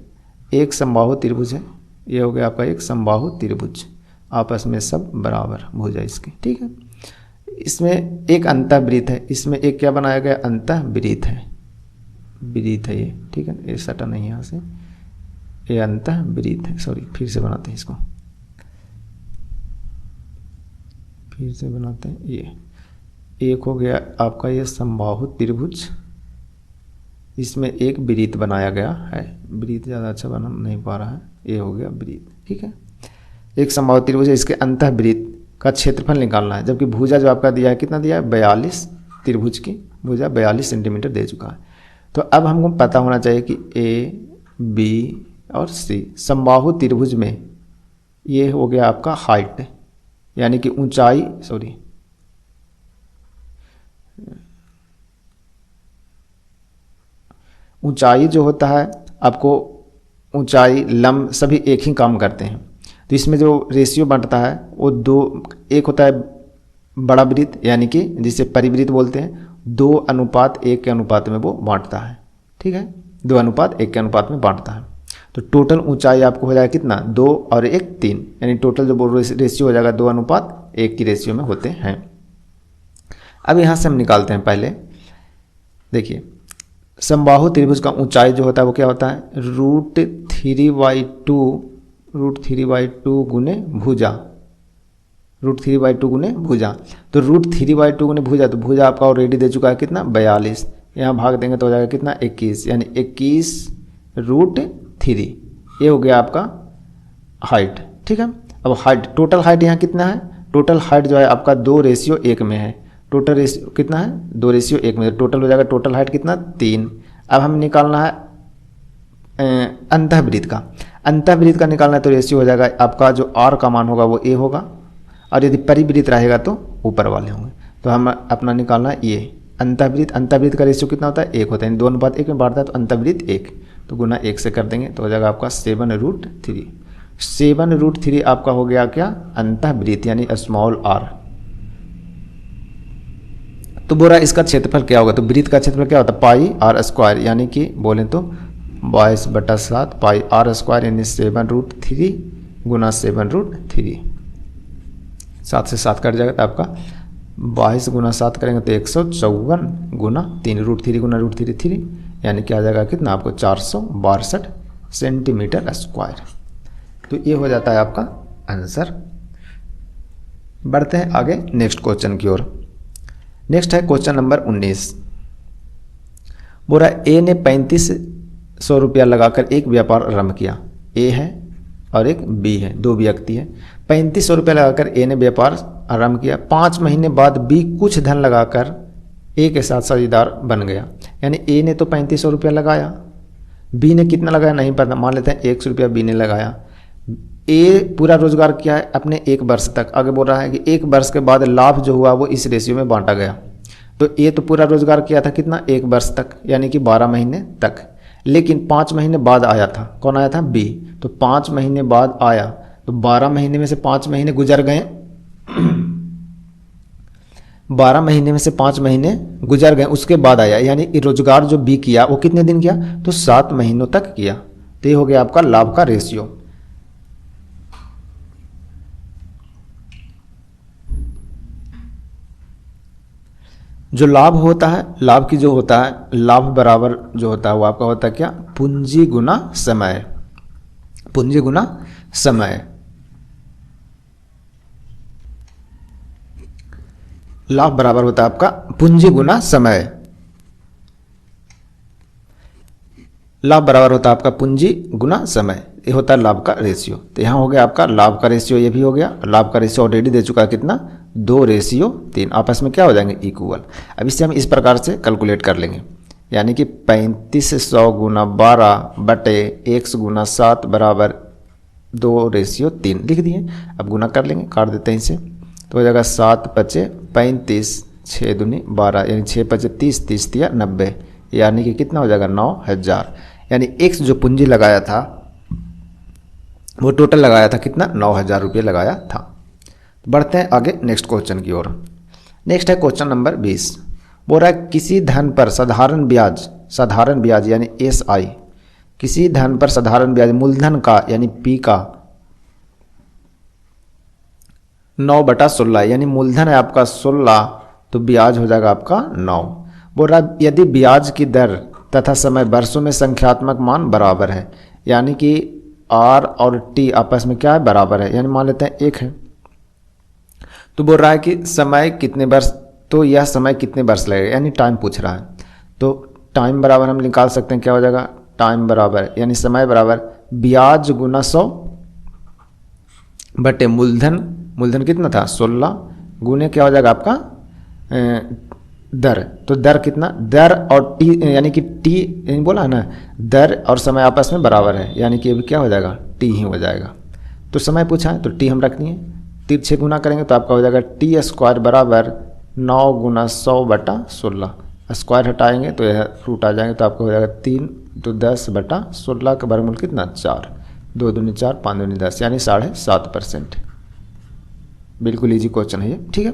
एक समबाहु त्रिभुज है, ये हो गया आपका एक समबाहु त्रिभुज, आपस में सब बराबर भुजा इसकी। ठीक है, इसमें एक अंतःवृत्त है, इसमें एक क्या बनाया गया अंतःवृत्त है, वृत्त है ये। ठीक है, ये सटा नहीं यहाँ से, ये अंतःवृत्त है। सॉरी फिर से बनाते हैं इसको, फिर से बनाते हैं। ये एक हो गया आपका ये समबाहु त्रिभुज, इसमें एक वृत्त बनाया गया है। वृत्त ज़्यादा अच्छा बना नहीं पा रहा है, ये हो गया वृत्त। ठीक है, एक समबाहु त्रिभुज है, इसके अंतःवृत्त का क्षेत्रफल निकालना है। जबकि भुजा जो आपका दिया है कितना दिया है 42, त्रिभुज की भुजा 42 सेंटीमीटर दे चुका है। तो अब हमको पता होना चाहिए कि ए बी और सी समबाहु त्रिभुज में ये हो गया आपका हाइट, यानी कि ऊंचाई, सॉरी ऊंचाई जो होता है आपको ऊंचाई लंब सभी एक ही काम करते हैं। तो इसमें जो रेशियो बांटता है वो दो, एक होता है बड़ा वृत्त यानी कि जिसे परिवृत्त बोलते हैं, 2:1 के अनुपात में वो बांटता है। ठीक है, 2:1 के अनुपात में बांटता है। तो टोटल ऊंचाई आपको हो जाएगा कितना 2 और 1 3, यानी टोटल जो रेशियो हो जाएगा 2:1 की रेशियो में होते हैं। अब यहाँ से हम निकालते हैं, पहले देखिए समबाहु त्रिभुज का ऊंचाई जो होता है वो क्या होता है √3/2 गुने भुजा, √3/2 गुने भुजा। तो √3/2 गुने भुजा, तो भुजा आपका ऑलरेडी दे चुका है कितना 42, यहाँ भाग देंगे तो हो जाएगा कितना 21, यानी 21√3, ये हो गया आपका हाइट। ठीक है, अब हाइट टोटल हाइट यहाँ कितना है, टोटल हाइट जो है आपका 2:1 में है। टोटल रेशियो कितना है 2:1 में, टोटल हो जाएगा टोटल हाइट कितना 3। अब हम निकालना है अंतःवृत्त का निकालना है तो रेशियो हो जाएगा आपका, जो आर का मान होगा वो ए होगा, और यदि परिवृत्त रहेगा तो ऊपर वाले होंगे। तो हम अपना निकालना है ये अंतःवृत्त का रेशियो कितना होता है, 1 होता है, यानी 2:1 में बांटता है तो अंतःवृत्त 1, तो गुना 1 से कर देंगे तो हो जाएगा आपका 7√3। 7√3 आपका हो गया क्या, अंतःवृत्त यानी स्मॉल आर। तो बोला इसका क्षेत्रफल क्या होगा, तो वृत्त का क्षेत्रफल क्या होता है, पाई आर स्क्वायर, यानी कि बोले तो 22/7 पाई आर स्क्वायर, यानी 7√3 गुना 7√3। 7 से 7 कट जाएगा तो आपका 22 गुना 7 करेंगे तो 154 गुना 3√3 गुना √3, यानी क्या आ जाएगा कितना आपको 462 सेंटीमीटर स्क्वायर। तो ये हो जाता है आपका आंसर। बढ़ते हैं आगे नेक्स्ट क्वेश्चन की ओर। नेक्स्ट है क्वेश्चन नंबर 19। बोला ए ने 3500 रुपया लगाकर एक व्यापार आरंभ किया। ए है और एक बी है, दो व्यक्ति है। 3500 रुपया लगाकर ए ने व्यापार आरंभ किया। 5 महीने बाद बी कुछ धन लगाकर ए के साथ साझेदार बन गया। यानी ए ने तो 3500 रुपया लगाया, बी ने कितना लगाया नहीं पता, मान लेते हैं 100 रुपया बी ने लगाया। ए पूरा रोजगार किया है अपने 1 वर्ष तक। आगे बोल रहा है कि 1 वर्ष के बाद लाभ जो हुआ वो इस रेशियो में बांटा गया। तो ए तो पूरा रोजगार किया था कितना, 1 वर्ष तक, यानी कि 12 महीने तक। लेकिन 5 महीने बाद आया था, कौन आया था, बी। तो 5 महीने बाद आया तो 12 महीने में से 5 महीने गुजर गए 12 महीने में से 5 महीने गुजर गए, उसके बाद आया। यानी रोजगार जो बी किया वो कितने दिन किया, तो 7 महीनों तक किया। तो ये हो गया आपका लाभ का रेशियो। जो लाभ होता है, लाभ की जो होता है, लाभ बराबर जो होता है वो आपका होता है क्या, पूंजी गुना समय। पूंजी गुना समय। लाभ बराबर होता है आपका पूंजी गुना समय। लाभ बराबर होता है आपका पूंजी गुना समय। ये होता है लाभ का रेशियो। तो यहाँ हो गया आपका लाभ का रेशियो, ये भी हो गया। लाभ का रेशियो ऑलरेडी दे चुका है कितना, 2:3, आपस में क्या हो जाएंगे, इक्वल। अब इससे हम इस प्रकार से कैलकुलेट कर लेंगे, यानी कि 3500 गुना 12 बटे 1 गुना 7 बराबर 2:3 लिख दिए। अब गुना कर लेंगे, काट देते हैं इसे, तो हो जाएगा 7 × 35, 6 दूनी 12, यानी 6 × 30, 30 × 90, यानी कि कितना हो जाएगा 9000। यानी एक्स जो पूंजी लगाया था वो टोटल लगाया था कितना, 9000 रुपये लगाया था। बढ़ते हैं आगे नेक्स्ट क्वेश्चन की ओर। नेक्स्ट है क्वेश्चन नंबर 20। बोल रहा है किसी धन पर साधारण ब्याज यानी SI, किसी धन पर साधारण ब्याज मूलधन का यानी P का 9/16, यानी मूलधन है आपका 16 तो ब्याज हो जाएगा आपका 9। बोल रहा है यदि ब्याज की दर तथा समय वर्षों में संख्यात्मक मान बराबर है, यानी कि R और T आपस में क्या है, बराबर है, यानी मान लेते हैं 1 है। तो बोल रहा है कि समय कितने वर्ष, तो यह समय कितने वर्ष लगेगा, यानी टाइम पूछ रहा है। तो टाइम बराबर हम निकाल सकते हैं, क्या हो जाएगा, टाइम बराबर यानी समय बराबर ब्याज गुना 100 बटे मूलधन कितना था 16 गुने क्या हो जाएगा आपका दर। तो दर कितना, दर और टी, यानी कि टी बोला है ना, दर और समय आपस में बराबर है, यानी कि अभी क्या हो जाएगा, टी ही हो जाएगा। तो समय पूछा है तो टी हम रख दिए, 3 6 गुना करेंगे तो आपका हो जाएगा T² बराबर 9 गुना 100/16। स्क्वायर हटाएंगे तो यह रूट आ जाएंगे, तो आपका हो जाएगा 3 तो 10/16 का वर्गमूल कितना 4, 2 दूनी 4, 5 दूनी 10, यानी 7.5%। बिल्कुल इजी क्वेश्चन है ये, ठीक है।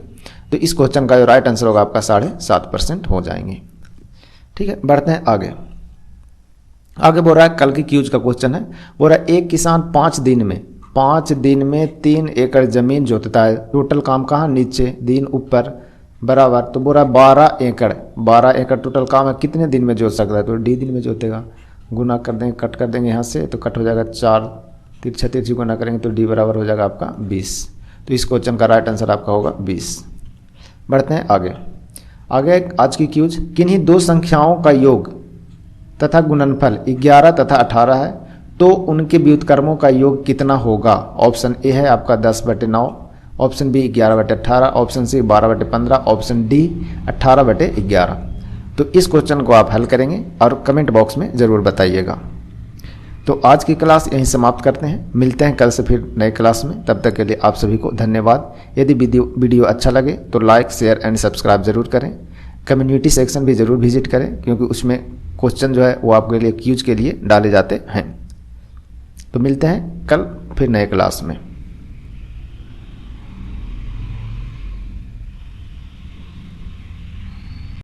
तो इस क्वेश्चन का जो राइट आंसर होगा आपका 7.5% हो जाएंगे, ठीक है। बढ़ते हैं आगे बोल रहा है कल की क्यूज का क्वेश्चन है। बोल रहा है एक किसान 5 दिन में 3 एकड़ जमीन जोतता है। टोटल काम कहाँ, नीचे, दिन ऊपर, बराबर। तो बोल रहा है 12 एकड़ टोटल काम है, कितने दिन में जोत सकता है, तो D दिन में जोतेगा। गुना कर देंगे, कट कर देंगे यहाँ से, तो कट हो जाएगा 4, तिरछा गुना करेंगे तो D बराबर हो जाएगा आपका 20। तो इस क्वेश्चन का राइट आंसर आपका होगा 20। बढ़ते हैं आगे आज की क्यूज, किन्हीं 2 संख्याओं का योग तथा गुणनफल 11 तथा 18 है तो उनके व्युत्क्रमों का योग कितना होगा। ऑप्शन ए है आपका 10/9, option B 11/18, option C 12/15, option D 18/11। तो इस क्वेश्चन को आप हल करेंगे और कमेंट बॉक्स में ज़रूर बताइएगा। तो आज की क्लास यहीं समाप्त करते हैं, मिलते हैं कल से फिर नए क्लास में। तब तक के लिए आप सभी को धन्यवाद। यदि वीडियो अच्छा लगे तो लाइक शेयर एंड सब्सक्राइब जरूर करें। कम्युनिटी सेक्शन भी ज़रूर विजिट करें, क्योंकि उसमें क्वेश्चन जो है वो आपके लिए क्यूज के लिए डाले जाते हैं। तो मिलते हैं कल फिर नए क्लास में।